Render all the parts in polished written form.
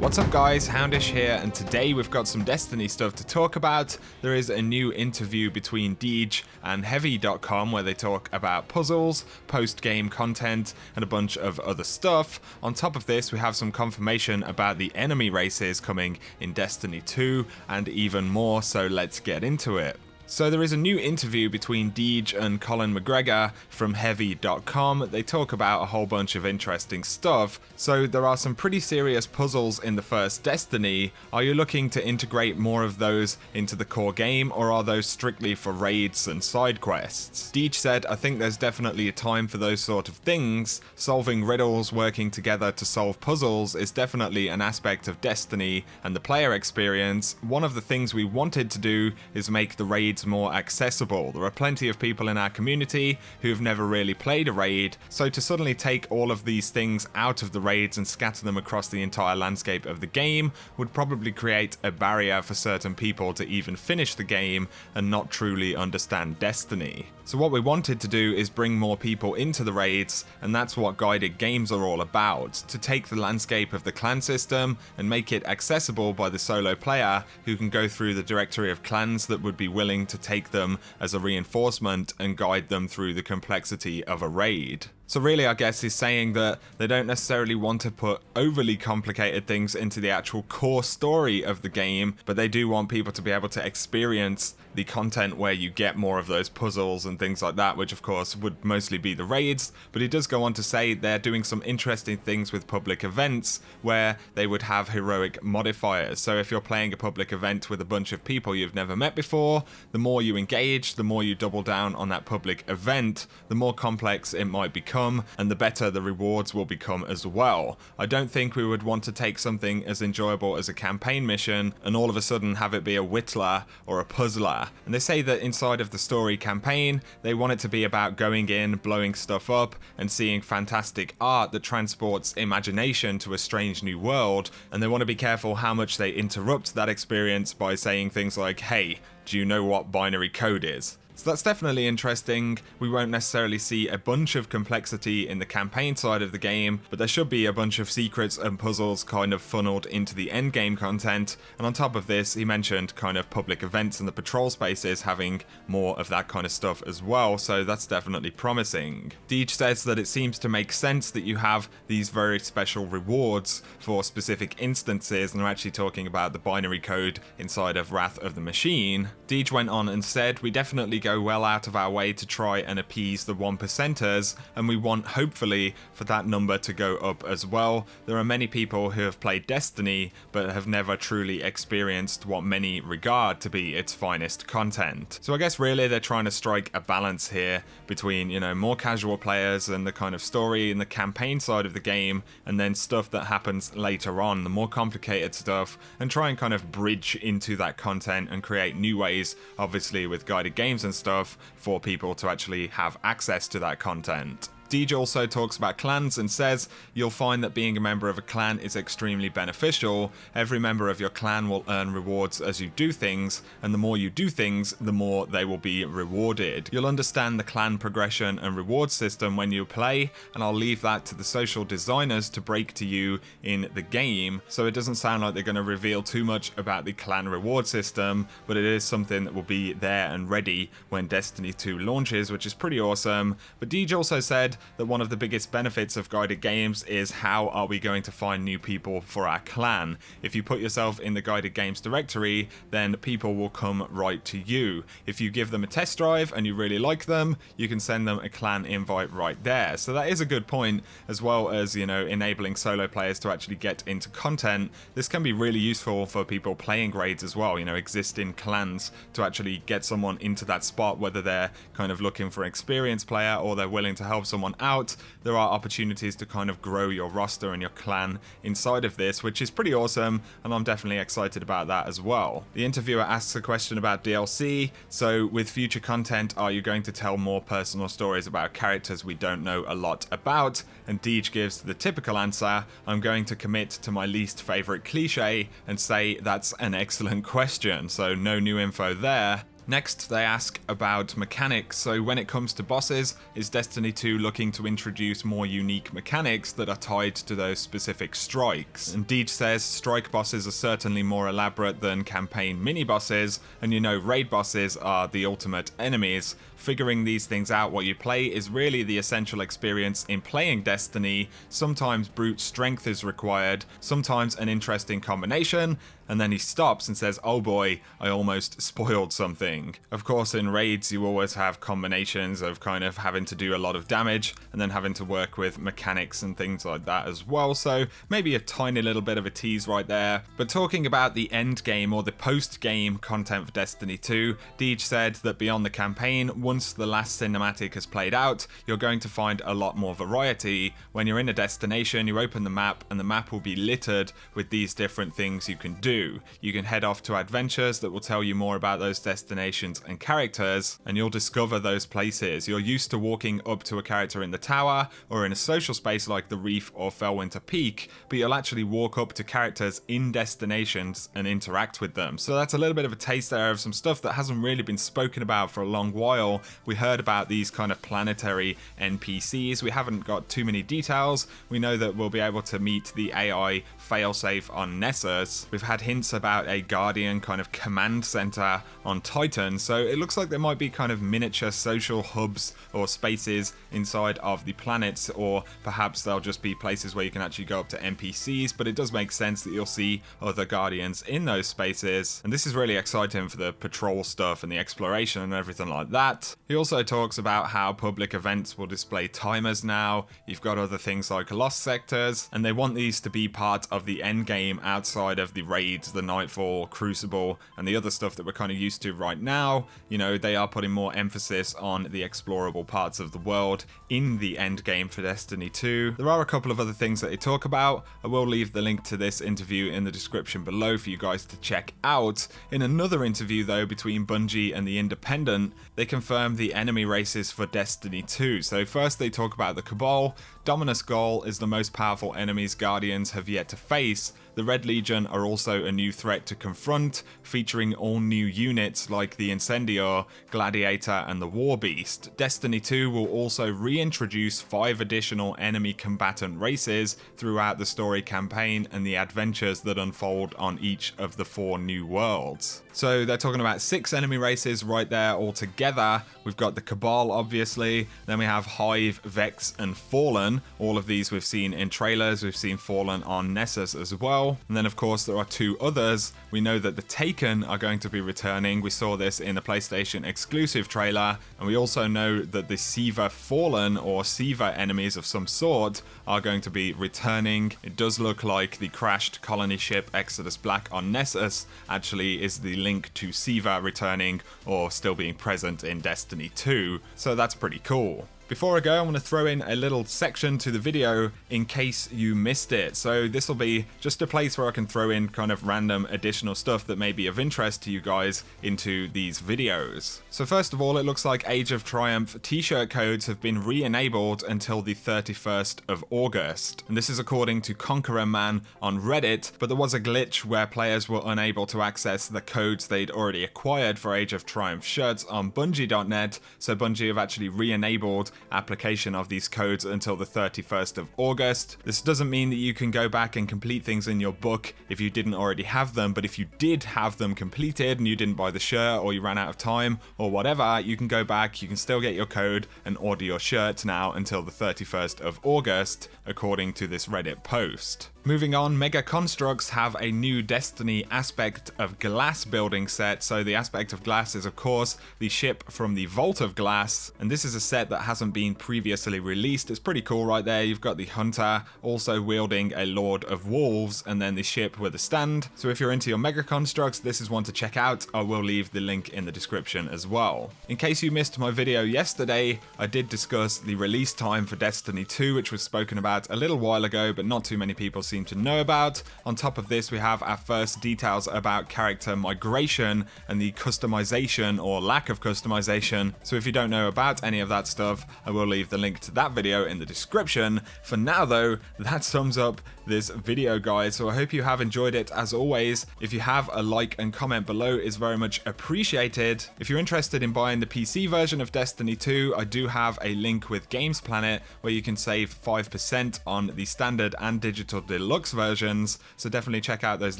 What's up guys, Houndish here, and today we've got some Destiny stuff to talk about. There is a new interview between Deej and Heavy.com where they talk about puzzles, post-game content, and a bunch of other stuff. On top of this, we have some confirmation about the enemy races coming in Destiny 2, and even more, so let's get into it. So there is a new interview between Deej and Colin McGregor from Heavy.com. They talk about a whole bunch of interesting stuff. So there are some pretty serious puzzles in the first Destiny. Are you looking to integrate more of those into the core game, or are those strictly for raids and side quests? Deej said, I think there's definitely a time for those sort of things. Solving riddles, working together to solve puzzles is definitely an aspect of Destiny and the player experience. One of the things we wanted to do is make the raids more accessible. There are plenty of people in our community who've never really played a raid, so to suddenly take all of these things out of the raids and scatter them across the entire landscape of the game would probably create a barrier for certain people to even finish the game and not truly understand Destiny. So what we wanted to do is bring more people into the raids, and that's what guided games are all about, to take the landscape of the clan system and make it accessible by the solo player who can go through the directory of clans that would be willing to take them as a reinforcement and guide them through the complexity of a raid. So really, I guess he's saying that they don't necessarily want to put overly complicated things into the actual core story of the game, but they do want people to be able to experience the content where you get more of those puzzles and things like that, which of course would mostly be the raids. But he does go on to say they're doing some interesting things with public events where they would have heroic modifiers. So if you're playing a public event with a bunch of people you've never met before, the more you engage, the more you double down on that public event, the more complex it might become, and the better the rewards will become as well. I don't think we would want to take something as enjoyable as a campaign mission and all of a sudden have it be a whittler or a puzzler. And they say that inside of the story campaign, they want it to be about going in, blowing stuff up, and seeing fantastic art that transports imagination to a strange new world, and they want to be careful how much they interrupt that experience by saying things like, hey, do you know what binary code is? So that's definitely interesting. We won't necessarily see a bunch of complexity in the campaign side of the game, but there should be a bunch of secrets and puzzles kind of funneled into the endgame content. And on top of this, he mentioned kind of public events and the patrol spaces having more of that kind of stuff as well, so that's definitely promising. Deej says that it seems to make sense that you have these very special rewards for specific instances, and they're actually talking about the binary code inside of Wrath of the Machine. Deej went on and said, we definitely go well out of our way to try and appease the 1%ers, and we want hopefully for that number to go up as well. There are many people who have played Destiny but have never truly experienced what many regard to be its finest content. So I guess really they're trying to strike a balance here between, you know, more casual players and the kind of story and the campaign side of the game, and then stuff that happens later on, the more complicated stuff, and try and kind of bridge into that content and create new ways, obviously with guided games and stuff, for people to actually have access to that content. Deej also talks about clans and says, you'll find that being a member of a clan is extremely beneficial. Every member of your clan will earn rewards as you do things, and the more you do things, the more they will be rewarded. You'll understand the clan progression and reward system when you play, and I'll leave that to the social designers to break to you in the game. So it doesn't sound like they're going to reveal too much about the clan reward system, but it is something that will be there and ready when Destiny 2 launches, which is pretty awesome. But Deej also said that one of the biggest benefits of guided games is how are we going to find new people for our clan. If you put yourself in the guided games directory, then people will come right to you. If you give them a test drive and you really like them, you can send them a clan invite right there. So that is a good point, as well as, you know, enabling solo players to actually get into content. This can be really useful for people playing raids as well, you know, existing clans, to actually get someone into that spot, whether they're kind of looking for an experienced player or they're willing to help someone out. There are opportunities to kind of grow your roster and your clan inside of this, which is pretty awesome, and I'm definitely excited about that as well. The interviewer asks a question about DLC. So with future content, are you going to tell more personal stories about characters we don't know a lot about? And Deej gives the typical answer, I'm going to commit to my least favorite cliche and say that's an excellent question. So no new info there. Next, they ask about mechanics. So when it comes to bosses, is Destiny 2 looking to introduce more unique mechanics that are tied to those specific strikes? And Deej says strike bosses are certainly more elaborate than campaign mini-bosses, and you know raid bosses are the ultimate enemies. Figuring these things out while you play is really the essential experience in playing Destiny. Sometimes brute strength is required, sometimes an interesting combination, and then he stops and says, oh boy, I almost spoiled something. Of course, in raids, you always have combinations of kind of having to do a lot of damage and then having to work with mechanics and things like that as well. So maybe a tiny little bit of a tease right there. But talking about the end game or the post-game content for Destiny 2, Deej said that beyond the campaign, once the last cinematic has played out, you're going to find a lot more variety. When you're in a destination, you open the map and the map will be littered with these different things you can do. You can head off to adventures that will tell you more about those destinations and characters, and you'll discover those places. You're used to walking up to a character in the tower or in a social space like the Reef or Fellwinter Peak, but you'll actually walk up to characters in destinations and interact with them. So that's a little bit of a taste there of some stuff that hasn't really been spoken about for a long while. We heard about these kind of planetary NPCs. We haven't got too many details. We know that we'll be able to meet the AI failsafe on Nessus. We've had hints about a Guardian kind of command center on Titan, so it looks like there might be kind of miniature social hubs or spaces inside of the planets, or perhaps they'll just be places where you can actually go up to NPCs, but it does make sense that you'll see other Guardians in those spaces, and this is really exciting for the patrol stuff and the exploration and everything like that. He also talks about how public events will display timers now. You've got other things like lost sectors, and they want these to be part of the end game outside of the raids, the Nightfall, Crucible, and the other stuff that we're kind of used to right now. You know, they are putting more emphasis on the explorable parts of the world in the end game for Destiny 2. There are a couple of other things that they talk about. I will leave the link to this interview in the description below for you guys to check out. In another interview though between Bungie and The Independent, they confirmed the enemy races for Destiny 2. So first they talk about the Cabal. Dominus Ghaul is the most powerful enemies Guardians have yet to face. The Red Legion are also a new threat to confront, featuring all new units like the Incendiar, Gladiator, and the War Beast. Destiny 2 will also reintroduce 5 additional enemy combatant races throughout the story campaign and the adventures that unfold on each of the 4 new worlds. So they're talking about 6 enemy races right there all together. We've got the Cabal, obviously. Then we have Hive, Vex, and Fallen. All of these we've seen in trailers. We've seen Fallen on Nessus as well. And then, of course, there are 2 others. We know that the Taken are going to be returning. We saw this in the PlayStation exclusive trailer. And we also know that the Siva Fallen, or Siva enemies of some sort, are going to be returning. It does look like the crashed colony ship Exodus Black on Nessus actually is the link to Siva returning or still being present in Destiny 2. So that's pretty cool. Before I go, I want to throw in a little section to the video in case you missed it. So this will be just a place where I can throw in kind of random additional stuff that may be of interest to you guys into these videos. So first of all, it looks like Age of Triumph t-shirt codes have been re-enabled until the 31st of August. And this is according to Conqueror Man on Reddit, but there was a glitch where players were unable to access the codes they'd already acquired for Age of Triumph shirts on Bungie.net, so Bungie have actually re-enabled application of these codes until the 31st of August. This doesn't mean that you can go back and complete things in your book if you didn't already have them, but if you did have them completed and you didn't buy the shirt or you ran out of time or whatever, you can go back, you can still get your code and order your shirt now until the 31st of August, according to this Reddit post. Moving on, Mega Constructs have a new Destiny aspect of glass building set. So the aspect of glass is of course the ship from the Vault of Glass, and this is a set that hasn't been previously released. It's pretty cool right there. You've got the Hunter also wielding a Lord of Wolves and then the ship with a stand. So if you're into your Mega Constructs, this is one to check out. I will leave the link in the description as well. In case you missed my video yesterday, I did discuss the release time for Destiny 2, which was spoken about a little while ago, but not too many people seem to know about. On top of this, we have our first details about character migration and the customization or lack of customization. So if you don't know about any of that stuff, I will leave the link to that video in the description. For now though, that sums up this video, guys, so I hope you have enjoyed it. As always, if you have a like and comment below is very much appreciated. If you're interested in buying the PC version of Destiny 2, I do have a link with Games Planet where you can save 5% on the standard and digital deluxe versions, so definitely check out those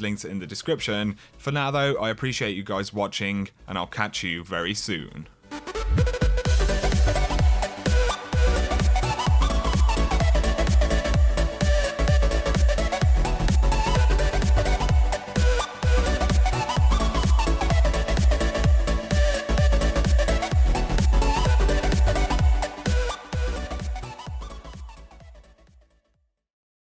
links in the description. For now though, I appreciate you guys watching, and I'll catch you very soon.